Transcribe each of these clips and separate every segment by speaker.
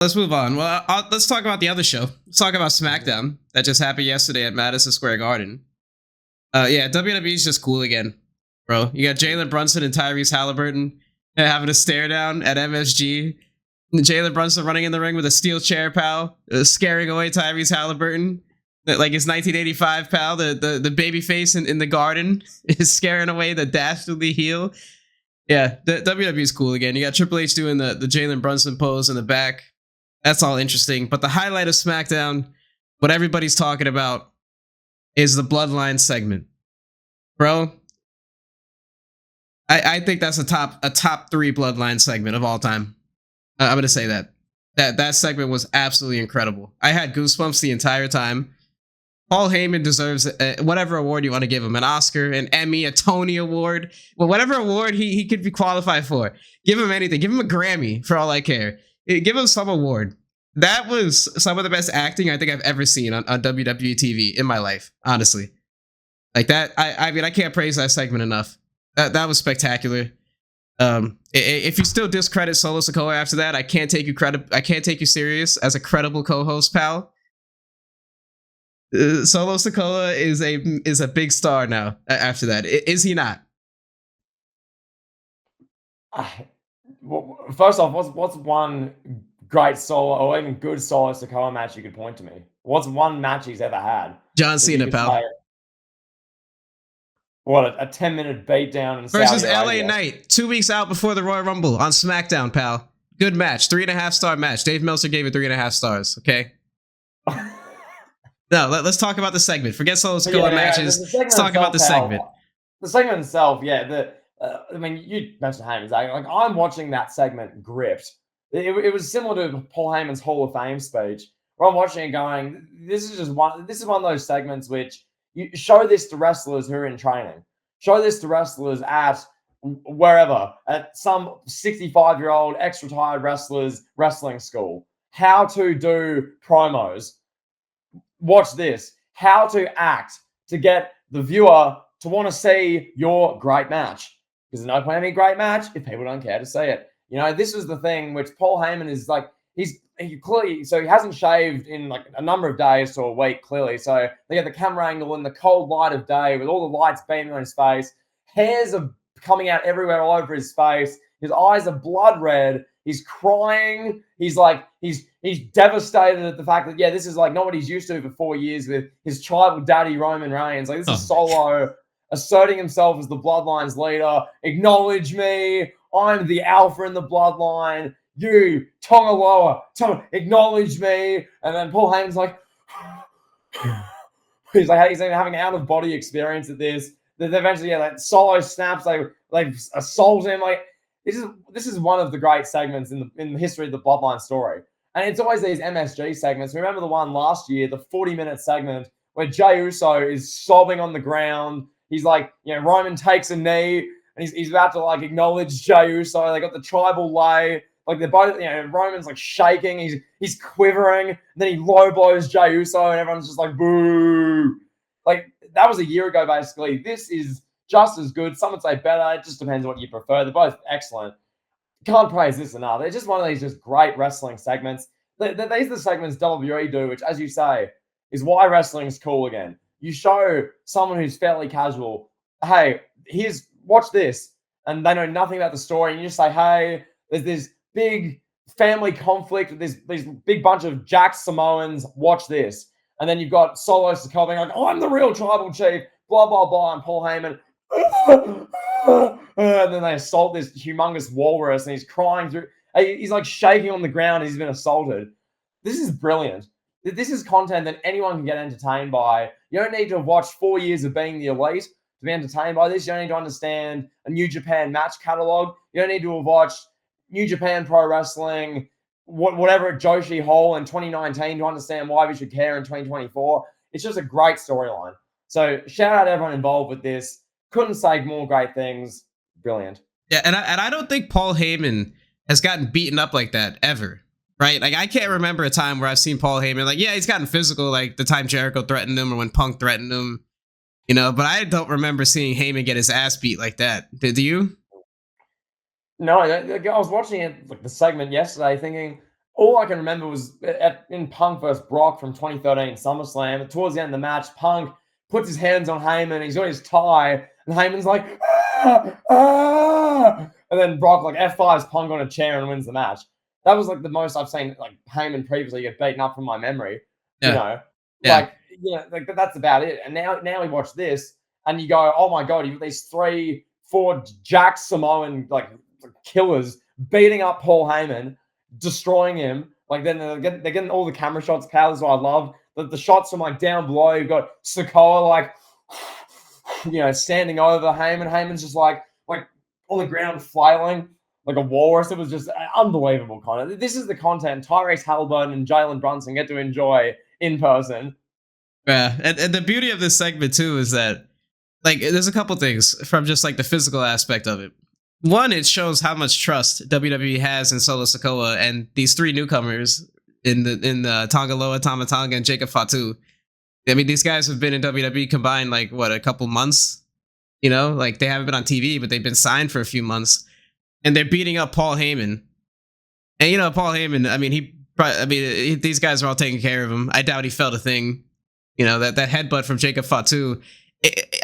Speaker 1: Let's move on. Well, let's talk about the other show. Let's talk about Smackdown that just happened yesterday at Madison Square Garden. Yeah, WWE is just cool again, bro. You got Jalen Brunson and Tyrese Halliburton having a stare down at MSG. Jalen Brunson running in the ring with a steel chair, pal, scaring away Tyrese Halliburton. Like his 1985 pal, the baby face in the garden is scaring away the dastardly heel. Yeah, the WWE is cool again. You got Triple H doing the Jalen Brunson pose in the back. That's all interesting. But the highlight of SmackDown, what everybody's talking about, is the Bloodline segment. Bro, I think that's a top 3 Bloodline segment of all time. I'm gonna say that segment was absolutely incredible. I had goosebumps the entire time. Paul Heyman deserves whatever award you want to give him, an Oscar, an Emmy, a Tony Award, well, whatever award he could be qualified for. Give him anything. Give him a Grammy for all I care. Give him some award. That was some of the best acting I think I've ever seen on WWE TV in my life, honestly. Like that, I mean, I can't praise that segment enough. That was spectacular. If you still discredit Solo Sikoa after that, I can't take you serious as a credible co-host, pal. Solo Sikoa is a big star now. After that, is he not?
Speaker 2: Well, first off, what's one great Solo or even good Solo Sikoa match you could point to me? What's one match he's ever had?
Speaker 1: John Cena, pal.
Speaker 2: What, a 10-minute beatdown
Speaker 1: versus LA Knight 2 weeks out before the Royal Rumble on SmackDown, pal. Good match, 3.5-star match. Dave Meltzer gave it 3.5 stars. Okay. No, let's talk about the segment. Forget Solo Sikoa matches. Let's talk about the segment.
Speaker 2: The segment itself, yeah. I mean, you mentioned Heyman. Like, I'm watching that segment gripped. It was similar to Paul Heyman's Hall of Fame speech, where I'm watching it going, this is one of those segments which you show this to wrestlers who are in training. Show this to wrestlers at wherever, at some 65-year-old ex-retired wrestlers wrestling school. How to do promos. Watch this. How to act to get the viewer to want to see your great match. Because there's no point in any great match if people don't care to see it. You know, this is the thing which Paul Heyman is like, he hasn't shaved in like a number of days to a week, clearly. So they get the camera angle in the cold light of day with all the lights beaming on his face. Hairs are coming out everywhere all over his face. His eyes are blood red. He's crying. He's devastated at the fact that, yeah, this is like not what he's used to for 4 years with his tribal daddy, Roman Reigns. Like, this is Solo asserting himself as the Bloodline's leader. Acknowledge me. I'm the alpha in the Bloodline. You, Tonga acknowledge me. And then Paul Heyman's like, he's having an out-of-body experience at this. Then eventually, yeah, like Solo snaps, they assault him. Like, this is one of the great segments in the history of the Bloodline story. And it's always these MSG segments. Remember the one last year, the 40-minute segment where Jey Uso is sobbing on the ground. He's like, you know, Roman takes a knee and he's about to like acknowledge Jey Uso. They got the tribal lay. Like they're both, you know, Roman's like shaking. He's quivering. And then he low blows Jey Uso and everyone's just like, boo. Like that was a year ago, basically. This is just as good. Some would say better. It just depends what you prefer. They're both excellent. Can't praise this enough. They're just one of these just great wrestling segments. These are the segments WWE do, which, as you say, is why wrestling is cool again. You show someone who's fairly casual, hey, watch this, and they know nothing about the story, and you just say, hey, there's this big family conflict with these big bunch of Jack Samoans, watch this. And then you've got Solo Sikoa being like, I'm the real tribal chief, blah, blah, blah, and Paul Heyman, and then they assault this humongous walrus, and he's crying through. He's like shaking on the ground. He's been assaulted. This is brilliant. This is content that anyone can get entertained by. You don't need to have watched 4 years of being the elite to be entertained by this. You don't need to understand a New Japan match catalog. You don't need to have watched New Japan Pro Wrestling, whatever at Joshi Hall in 2019 to understand why we should care in 2024. It's just a great storyline. So shout out to everyone involved with this. Couldn't say more great things. Brilliant.
Speaker 1: Yeah, and I don't think Paul Heyman has gotten beaten up like that ever, right? Like I can't remember a time where I've seen Paul Heyman like, yeah, he's gotten physical, like the time Jericho threatened him or when Punk threatened him, you know. But I don't remember seeing Heyman get his ass beat like that. Did you?
Speaker 2: No, I was watching it, like the segment yesterday, thinking, all I can remember was in Punk versus Brock from 2013 SummerSlam. Towards the end of the match, Punk puts his hands on Heyman. He's got his tie, and Heyman's like, ah, ah! And then Brock like F5s Punk on a chair and wins the match. That was like the most I've seen like Heyman previously get beaten up from my memory.
Speaker 1: Yeah.
Speaker 2: Like that's about it. And now we watch this, and you go, oh my god, you've got these 3-4 Jack Samoan like killers beating up Paul Heyman, destroying him. Like then they're getting all the camera shots. Pal is what I love. The shots from like down below. You've got Sikoa like standing over Heyman. Heyman's just like on the ground flailing like a walrus. It was just unbelievable content. This is the content Tyrese Halliburton and Jalen Brunson get to enjoy in person.
Speaker 1: Yeah, and the beauty of this segment too is that like there's a couple things from just like the physical aspect of it. One, it shows how much trust WWE has in Solo Sikoa and these 3 newcomers in the Tonga Loa, Tama Tonga, and Jacob Fatu. I mean, these guys have been in WWE combined like what, a couple months. Like they haven't been on TV, but they've been signed for a few months, and they're beating up Paul Heyman. And Paul Heyman, I mean, these guys are all taking care of him. I doubt he felt a thing. That headbutt from Jacob Fatu.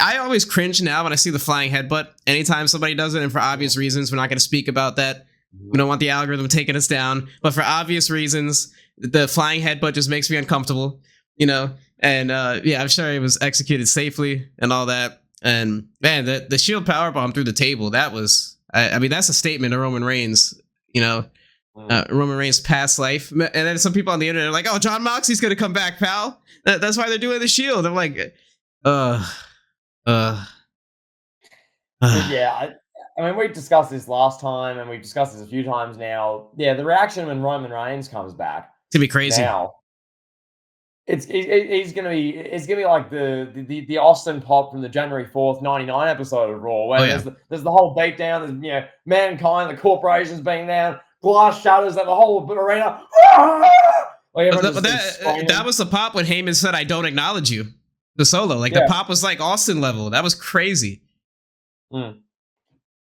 Speaker 1: I always cringe now when I see the flying headbutt. Anytime somebody does it, and for obvious reasons, we're not going to speak about that. We don't want the algorithm taking us down. But for obvious reasons, the flying headbutt just makes me uncomfortable. And I'm sure it was executed safely and all that. And man, the Shield powerbomb through the table, that was, I mean, that's a statement of Roman Reigns. Roman Reigns' past life. And then some people on the internet are like, oh, John Moxley's going to come back, pal. That's why they're doing the Shield. I'm like,
Speaker 2: Yeah, I mean, we discussed this last time, and we've discussed this a few times now. Yeah, the reaction when Roman Reigns comes back,
Speaker 1: it's gonna be crazy.
Speaker 2: Now, it's gonna be like the Austin Pop from the January 4th '99 episode of Raw, where there's the whole beatdown. There's Mankind, the corporations being down, glass shatters at the whole arena. Like
Speaker 1: that was the pop when Heyman said, "I don't acknowledge you." The Solo, like the pop was like Austin level. That was crazy.
Speaker 2: And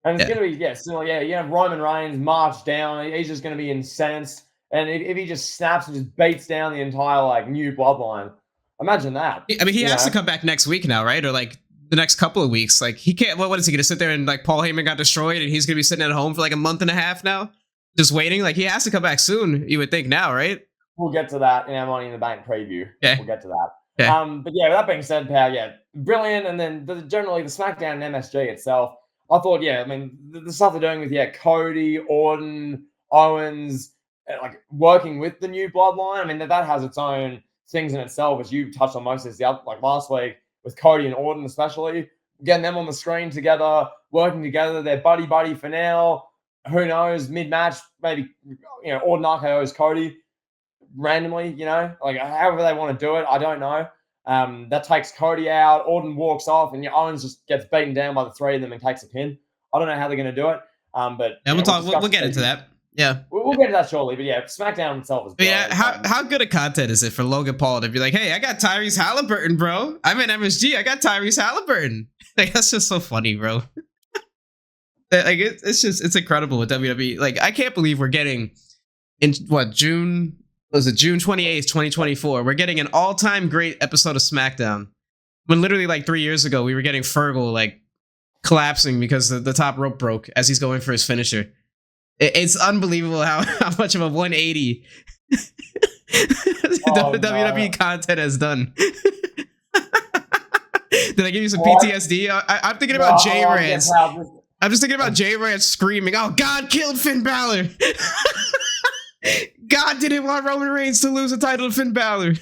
Speaker 2: it's gonna be similar. Roman Reigns march down. He's just gonna be incensed, and if he just snaps and just beats down the entire like new bloodline, imagine that.
Speaker 1: I mean, he has to come back next week now, right? Or like the next couple of weeks. Like he can't. What is he gonna sit there and like Paul Heyman got destroyed, and he's gonna be sitting at home for like a month and a half now, just waiting? Like he has to come back soon. You would think now, right?
Speaker 2: We'll get to that in our Money in the Bank preview.
Speaker 1: Okay.
Speaker 2: We'll get to that.
Speaker 1: Okay.
Speaker 2: But with that being said, pal, brilliant. And then generally the SmackDown and MSG itself, I thought, I mean, the stuff they're doing with Cody, Orton, Owens, like working with the new bloodline. I mean, that has its own things in itself, as you touched on most of this, like last week with Cody and Orton, especially getting them on the screen together, working together. They're buddy for now. Who knows? Mid-match, maybe Orton RKO's Cody randomly. Like however they want to do it, I don't know. That takes Cody out. Orton walks off, and Owens just gets beaten down by the 3 of them and takes a pin. I don't know how they're going to do it. But
Speaker 1: we'll get into that. Yeah,
Speaker 2: we'll get to that shortly. But SmackDown itself is.
Speaker 1: How good a content is it for Logan Paul to be like, hey, I got Tyrese Halliburton, bro. I'm in MSG. I got Tyrese Halliburton. Like that's just so funny, bro. Like it's incredible with WWE. Like I can't believe we're getting in June. Was it June 28th, 2024? We're getting an all-time great episode of SmackDown. When literally like 3 years ago, we were getting Fergal like collapsing because the top rope broke as he's going for his finisher. It's unbelievable how much of a 180 WWE content has done. Did I give you some PTSD? I'm thinking about Jay Rance. I'm just thinking about Jay Rance screaming, "Oh, God killed Finn Balor." God didn't want Roman Reigns to lose the title to Finn Balor.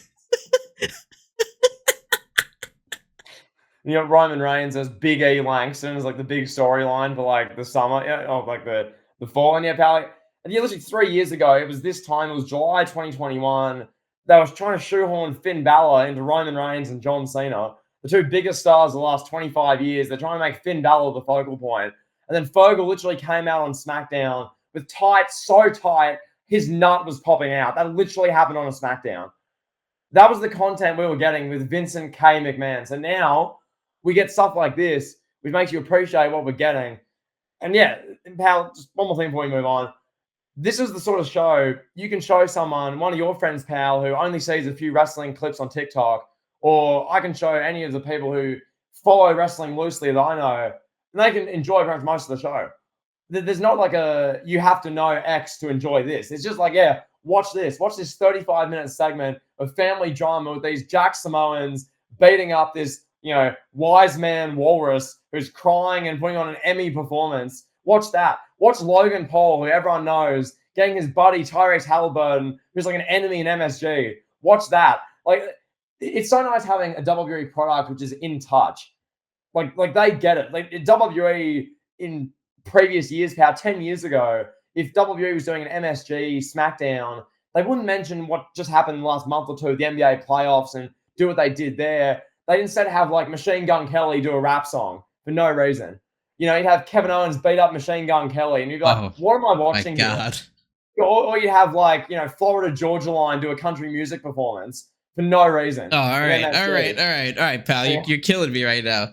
Speaker 2: Roman Reigns as Big E Langston is like the big storyline for like the summer of like the fall. And pal, literally 3 years ago, it was this time, it was July 2021. They was trying to shoehorn Finn Balor into Roman Reigns and John Cena, the 2 biggest stars of the last 25 years. They're trying to make Finn Balor the focal point. And then Fergal literally came out on SmackDown with tights so tight, his nut was popping out. That literally happened on a SmackDown. That was the content we were getting with Vincent K. McMahon. So now we get stuff like this, which makes you appreciate what we're getting. And pal, just one more thing before we move on. this is the sort of show you can show someone, one of your friends, pal, who only sees a few wrestling clips on TikTok, or I can show any of the people who follow wrestling loosely that I know, and they can enjoy pretty much most of the show. There's not like a you have to know X to enjoy this. It's just like, yeah, watch this 35-minute segment of family drama with these Jack Samoans beating up this, wise man walrus who's crying and putting on an Emmy performance. Watch that. Watch Logan Paul, who everyone knows, getting his buddy Tyrese Halliburton, who's like an enemy in MSG. Watch that. Like, it's so nice having a WWE product which is in touch. Like they get it. Like WWE in previous years, 10 years ago, if WWE was doing an MSG Smackdown, they wouldn't mention what just happened in the last month or two, the NBA playoffs, and do what they did there. They'd instead have like Machine Gun Kelly do a rap song for no reason. You'd have Kevin Owens beat up Machine Gun Kelly, and you'd be like, what am I watching here? Or you have like, Florida Georgia Line do a country music performance for no reason.
Speaker 1: Oh, all right, pal. You're killing me right now.